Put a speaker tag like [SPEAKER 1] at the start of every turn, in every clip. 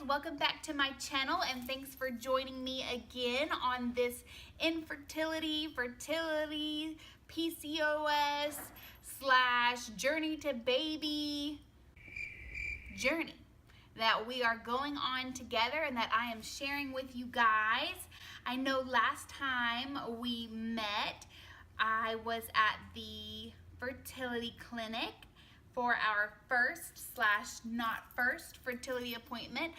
[SPEAKER 1] welcome back to my channel and thanks for joining me again on this infertility, fertility, PCOS / journey to baby journey that we are going on together and that I am sharing with you guys. I know last time we met, I was at the fertility clinic for our first / not first fertility appointment,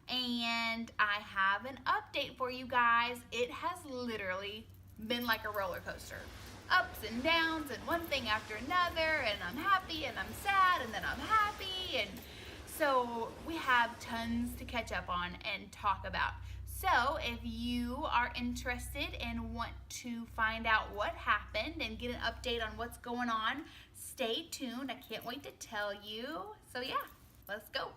[SPEAKER 1] and I have an update for you guys. It has literally been like a roller coaster. Ups and downs and one thing after another, and I'm happy and I'm sad and then I'm happy, and so we have tons to catch up on and talk about. So if you are interested and want to find out what happened and get an update on what's going on, stay tuned. I can't wait to tell you. So yeah, let's go.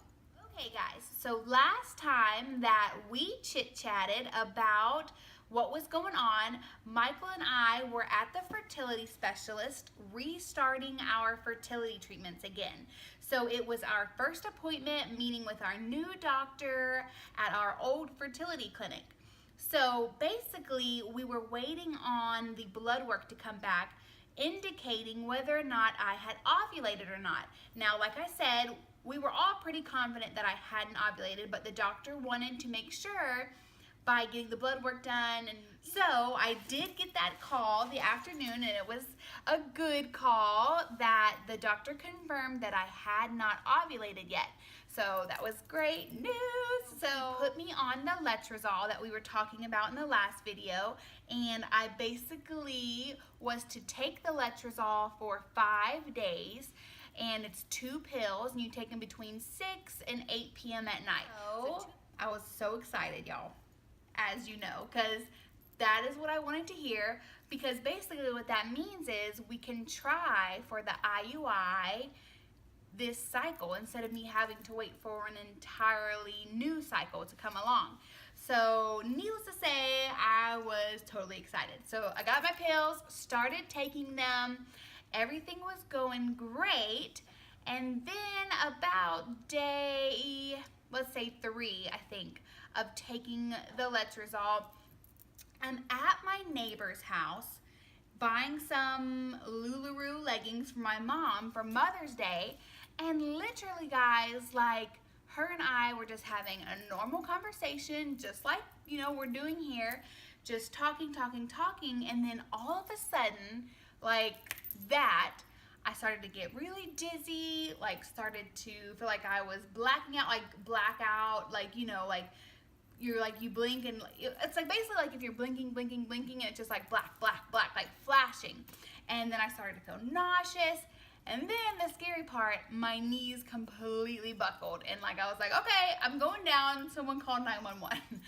[SPEAKER 1] Okay guys, so last time that we chit-chatted about what was going on, Michael and I were at the fertility specialist restarting our fertility treatments again. So it was our first appointment meeting with our new doctor at our old fertility clinic. So basically we were waiting on the blood work to come back, indicating whether or not I had ovulated or not. Now, like I said, we were all pretty confident that I hadn't ovulated, but the doctor wanted to make sure by getting the blood work done. And so I did get that call the afternoon, and it was a good call that the doctor confirmed that I had not ovulated yet. So that was great news. So he put me on the letrozole that we were talking about in the last video, and I basically was to take the letrozole for 5 days, and it's 2 pills, and you take them between 6 and 8 p.m. at night. So I was so excited, y'all, as you know, because that is what I wanted to hear, because basically what that means is we can try for the IUI this cycle instead of me having to wait for an entirely new cycle to come along. So needless to say, I was totally excited. So I got my pills, started taking them, everything was going great, and then about day, let's say 3, I think, of taking the letrozole, I'm at my neighbor's house buying some Lularoe leggings for my mom for Mother's Day, and literally guys, like, her and I were just having a normal conversation, just like, you know, we're doing here, just talking, and then all of a sudden, like that, I started to get really dizzy, like started to feel like I was blacking out, like blackout, like, you know, like you're like, you blink and it's like basically like if you're blinking and it's just like black, like flashing. And then I started to feel nauseous. And then the scary part, my knees completely buckled. And like, I was like, okay, I'm going down. Someone called 911.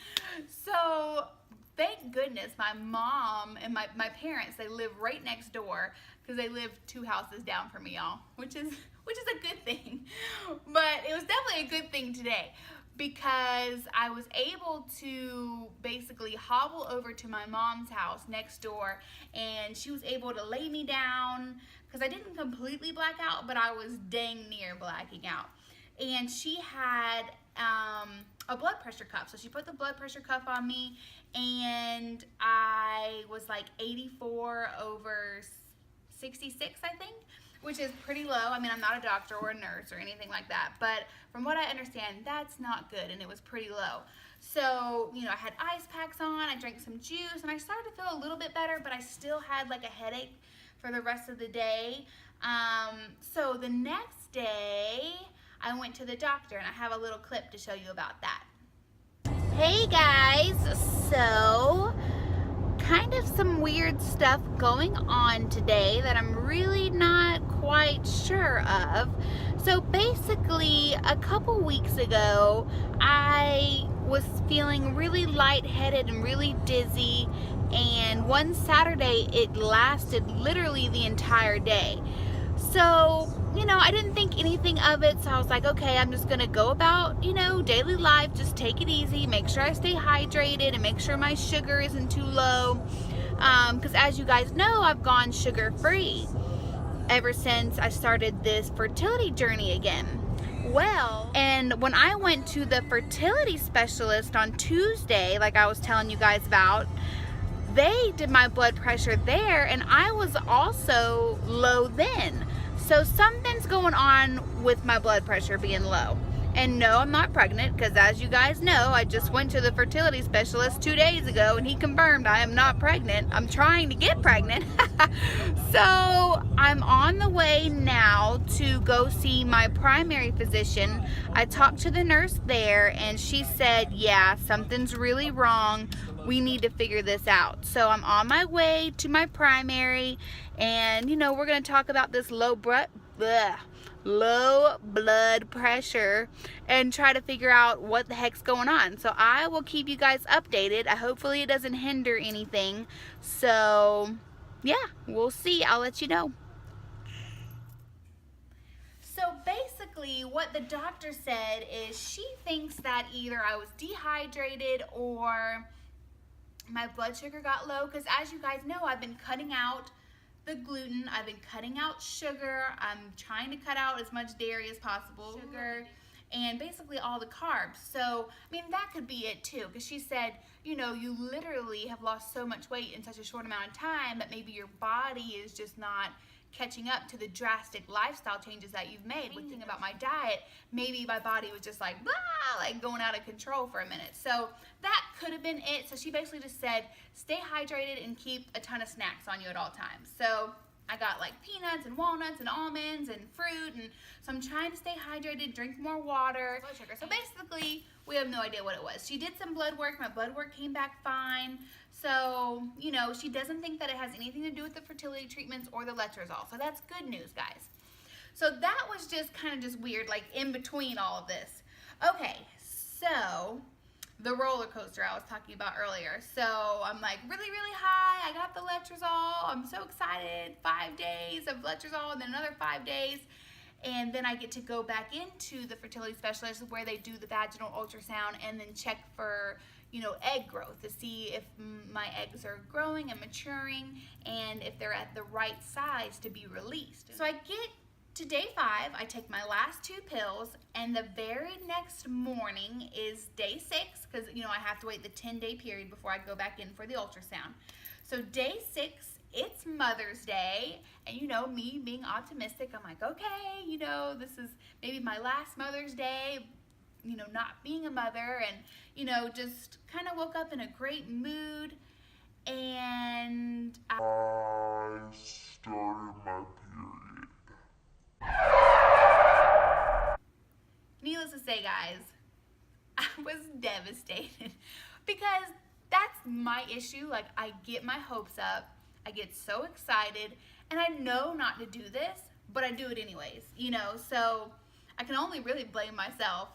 [SPEAKER 1] So thank goodness my mom and my parents, they live right next door, because they live 2 houses down from me, y'all, which is a good thing. But it was definitely a good thing today, because I was able to basically hobble over to my mom's house next door, and she was able to lay me down, because I didn't completely black out, but I was dang near blacking out. And she had a blood pressure cuff. So she put the blood pressure cuff on me, and I was like 84/66, I think, which is pretty low. I mean, I'm not a doctor or a nurse or anything like that, but from what I understand, that's not good, and it was pretty low. So, you know, I had ice packs on, I drank some juice, and I started to feel a little bit better, but I still had like a headache for the rest of the day. So the next day, I went to the doctor, and I have a little clip to show you about that. Hey guys, so kind of some weird stuff going on today that I'm really not quite sure of. So basically, a couple weeks ago, I was feeling really lightheaded and really dizzy, and one Saturday it lasted literally the entire day. So, you know, I didn't think anything of it, so I was like, okay, I'm just gonna go about, you know, daily life, just take it easy, make sure I stay hydrated, and make sure my sugar isn't too low, because as you guys know, I've gone sugar-free ever since I started this fertility journey again. well. And when I went to the fertility specialist on Tuesday, like I was telling you guys about, they did my blood pressure there, and I was also low then. So something's going on with my blood pressure being low. And no, I'm not pregnant, because as you guys know, I just went to the fertility specialist 2 days ago and he confirmed I am not pregnant. I'm trying to get pregnant. So I'm on the way now to go see my primary physician. I talked to the nurse there and she said, yeah, something's really wrong. We need to figure this out. So I'm on my way to my primary, and you know, we're going to talk about this low blood pressure and try to figure out what the heck's going on. So I will keep you guys updated. Hopefully it doesn't hinder anything. So yeah, we'll see. I'll let you know. So basically what the doctor said is she thinks that either I was dehydrated or my blood sugar got low, because as you guys know, I've been cutting out the gluten, I've been cutting out sugar, I'm trying to cut out as much dairy as possible, sugar, and basically all the carbs. So, I mean, that could be it too, because she said, you know, you literally have lost so much weight in such a short amount of time that maybe your body is just not catching up to the drastic lifestyle changes that you've made. Thinking about my diet, maybe my body was just like, blah, like going out of control for a minute. So that could have been it. So she basically just said, stay hydrated and keep a ton of snacks on you at all times. So I got like peanuts and walnuts and almonds and fruit, and so I'm trying to stay hydrated, drink more water, blood sugar. So basically, we have no idea what it was. She did some blood work. My blood work came back fine. So, you know, she doesn't think that it has anything to do with the fertility treatments or the letrozole. So that's good news, guys. So that was just kind of just weird, like in between all of this. Okay, so the roller coaster I was talking about earlier. So I'm like really, really high. I got the letrozole. I'm so excited. 5 days of letrozole and then another 5 days. And then I get to go back into the fertility specialist where they do the vaginal ultrasound and then check for, you know, egg growth to see if my eggs are growing and maturing and if they're at the right size to be released. So I get to day 5, I take my last 2 pills, and the very next morning is day 6, because, you know, I have to wait the 10-day period before I go back in for the ultrasound. So day 6, it's Mother's Day, and you know, me being optimistic, I'm like, okay, you know, this is maybe my last Mother's Day, you know, not being a mother, and, you know, just kind of woke up in a great mood, and I started my period. Needless to say, guys, I was devastated because that's my issue. Like, I get my hopes up, I get so excited, and I know not to do this, but I do it anyways, you know, so I can only really blame myself.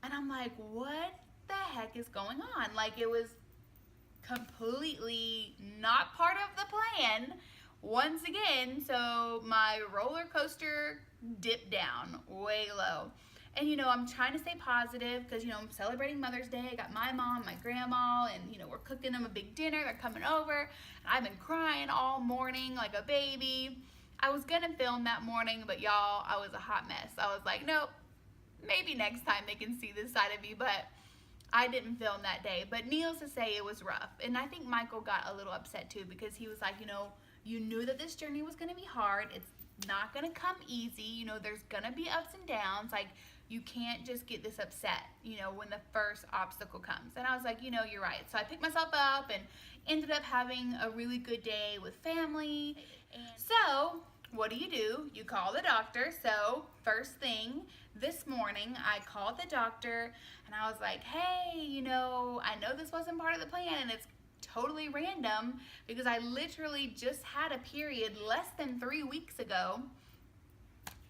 [SPEAKER 1] And I'm like, what the heck is going on? Like, it was completely not part of the plan once again. So my roller coaster dipped down way low. And, you know, I'm trying to stay positive because, you know, I'm celebrating Mother's Day. I got my mom, my grandma, and, you know, we're cooking them a big dinner. They're coming over. And I've been crying all morning like a baby. I was going to film that morning, but y'all, I was a hot mess. I was like, nope, maybe next time they can see this side of me, but I didn't film that day. But needless to say, it was rough. And I think Michael got a little upset too, because he was like, you know, you knew that this journey was going to be hard. It's not going to come easy. You know, there's going to be ups and downs. Like, you can't just get this upset, you know, when the first obstacle comes. And I was like, you know, you're right. So I picked myself up and ended up having a really good day with family. And so what do? You call the doctor. So first thing this morning, I called the doctor and I was like, hey, you know, I know this wasn't part of the plan and it's totally random because I literally just had a period less than 3 weeks ago.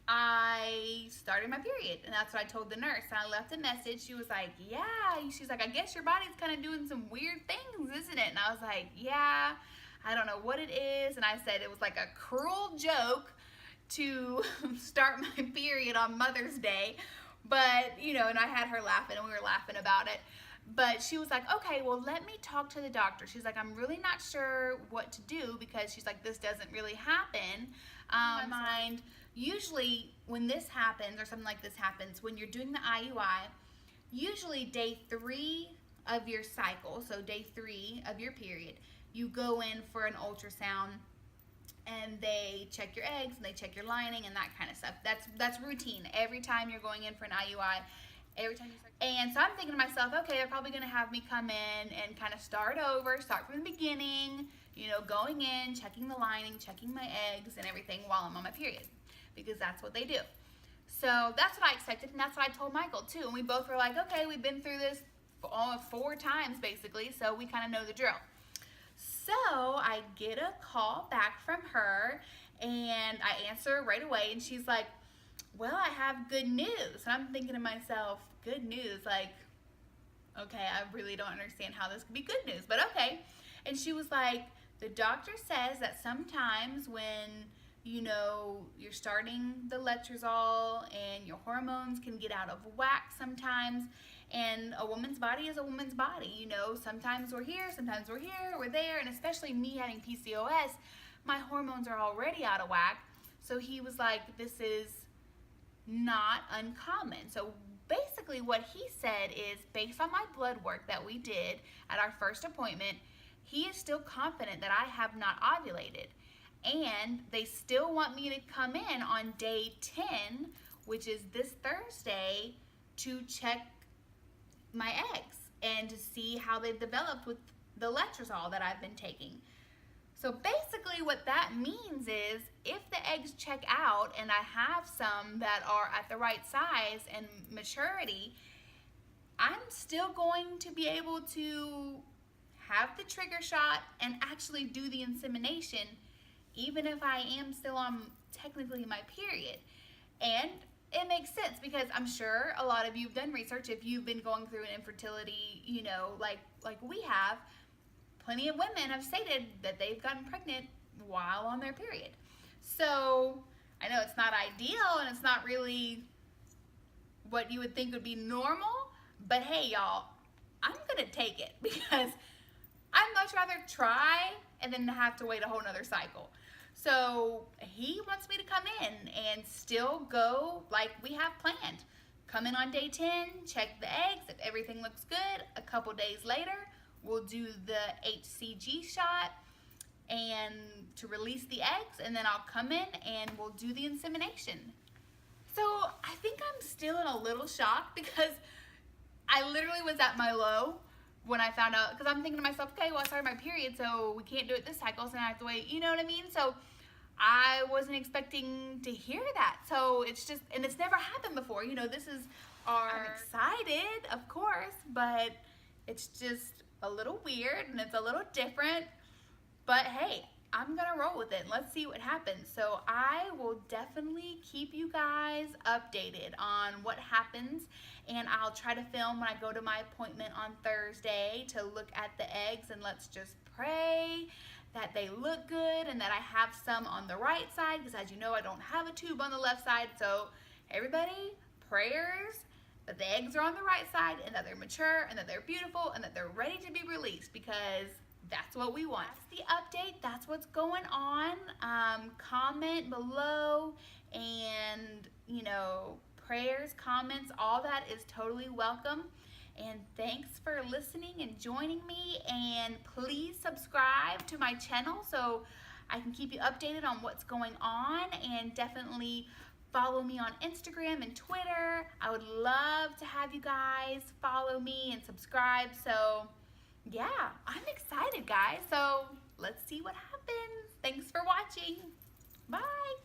[SPEAKER 1] I started my period, and that's what I told the nurse. And I left a message. She was like, yeah. She's like, I guess your body's kind of doing some weird things, isn't it? And I was like, yeah, I don't know what it is. And I said it was like a cruel joke to start my period on Mother's Day. But, you know, and I had her laughing, and we were laughing about it. But she was like, okay, well, let me talk to the doctor. She's like, I'm really not sure what to do, because she's like, this doesn't really happen. In my mind, usually when this happens, or something like this happens, when you're doing the IUI, usually day 3 of your cycle, so day 3 of your period, you go in for an ultrasound, and they check your eggs and they check your lining and that kind of stuff. That's routine. Every time you're going in for an IUI, every time you start. And so I'm thinking to myself, okay, they're probably going to have me come in and kind of start from the beginning, you know, going in, checking the lining, checking my eggs and everything while I'm on my period, because that's what they do. So that's what I expected, and that's what I told Michael too. And we both were like, okay, we've been through this all 4 times basically, so we kind of know the drill. So I get a call back from her, and I answer right away, and she's like, well, I have good news. And I'm thinking to myself, good news? Like, okay, I really don't understand how this could be good news, but okay. And she was like, the doctor says that sometimes when, you know, you're starting the letrozole and your hormones can get out of whack sometimes, and a woman's body is a woman's body, you know, sometimes we're here, we're there, and especially me having PCOS, my hormones are already out of whack. So he was like, this is not uncommon. So basically what he said is, based on my blood work that we did at our first appointment, he is still confident that I have not ovulated. And they still want me to come in on day 10, which is this Thursday, to check my eggs and to see how they've developed with the letrozole that I've been taking. So basically what that means is, if the eggs check out and I have some that are at the right size and maturity, I'm still going to be able to have the trigger shot and actually do the insemination, even if I am still on technically my period. And it makes sense, because I'm sure a lot of you have done research. If you've been going through an infertility, you know, like we have, plenty of women have stated that they've gotten pregnant while on their period. So I know it's not ideal, and it's not really what you would think would be normal, but hey, y'all, I'm gonna take it, because I'd much rather try and then have to wait a whole nother cycle. So he wants me to come in and still go like we have planned. Come in on day 10, check the eggs. If everything looks good, a couple days later, we'll do the HCG shot and to release the eggs, and then I'll come in and we'll do the insemination. So I think I'm still in a little shock, because I literally was at my low when I found out, because I'm thinking to myself, okay, well, I started my period, so we can't do it this cycle, so I have to wait, you know what I mean? So I wasn't expecting to hear that. So it's just, and it's never happened before, you know, this is I'm excited, of course, but it's just a little weird and it's a little different, but hey, I'm gonna roll with it. Let's see what happens. So I will definitely keep you guys updated on what happens, and I'll try to film when I go to my appointment on Thursday to look at the eggs, and let's just pray that they look good and that I have some on the right side, because as you know, I don't have a tube on the left side. So everybody, prayers that the eggs are on the right side and that they're mature and that they're beautiful and that they're ready to be released, because that's what we want. That's the update. That's what's going on. Comment below, and you know, prayers, comments, all that is totally welcome. And thanks for listening and joining me. And please subscribe to my channel so I can keep you updated on what's going on. And definitely follow me on Instagram and Twitter. I would love to have you guys follow me and subscribe. So yeah, I'm excited, guys. So let's see what happens. Thanks for watching. Bye.